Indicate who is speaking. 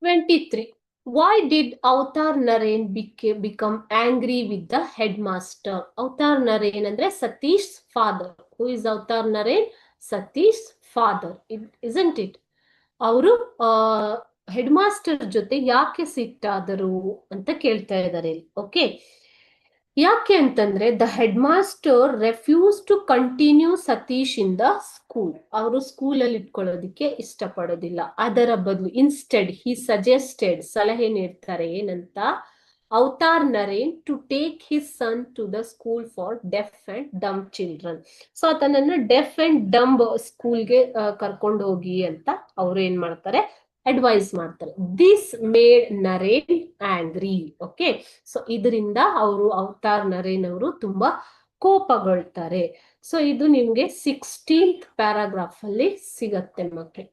Speaker 1: 23. Why did Avatar Naren become angry with the headmaster? Avatar Naren andre Satish's father. Who is Avatar Naren? Satish's father, isn't it? ಅವರು head master ಜೊತೆ ಯಾಕೆ ಸಿಟ್ಟಾದರು ಅಂತ ಕೇಳ್ತಾ ಇದ್ದಾರೆ. Okay, ಯಾಕೆ ಅಂತಂದ್ರೆ the head master refuse to continue Satish in the school. ಅವರು ಸ್ಕೂಲಲ್ಲಿ ಇಟ್ಕೊಳ್ಳೋದಿಕ್ಕೆ ಇಷ್ಟಪಡೋದಿಲ್ಲ. ಅದರ ಬದಲು ಇನ್ಸ್ಟೆಡ್ ಹಿ ಸಜೆಸ್ಟೆಡ್, ಸಲಹೆ ನೀಡ್ತಾರೆ ಏನಂತ, Avtar Naren to take his son to the school for deaf and dumb children. So ಆತನನ್ನ ಡೆಫ್ ಅಂಡ್ ಡಂಬ್ ಸ್ಕೂಲ್ಗೆ ಕರ್ಕೊಂಡು ಹೋಗಿ ಅಂತ ಅವ್ರು ಏನ್ ಮಾಡ್ತಾರೆ, ಅಡ್ವೈಸ್ ಮಾಡ್ತಾರೆ. This made Naren angry. Okay, so ಇದರಿಂದ ಅವರು ಅವತಾರ್ ನರೇನ್ ಅವರು ತುಂಬಾ ಕೋಪಗೊಳ್ತಾರೆ. ಸೊ ಇದು ನಿಮ್ಗೆ 16th ಪ್ಯಾರಾಗ್ರಾಫ್ ಅಲ್ಲಿ ಸಿಗತ್ತೆ ಮಕ್ಕಳು.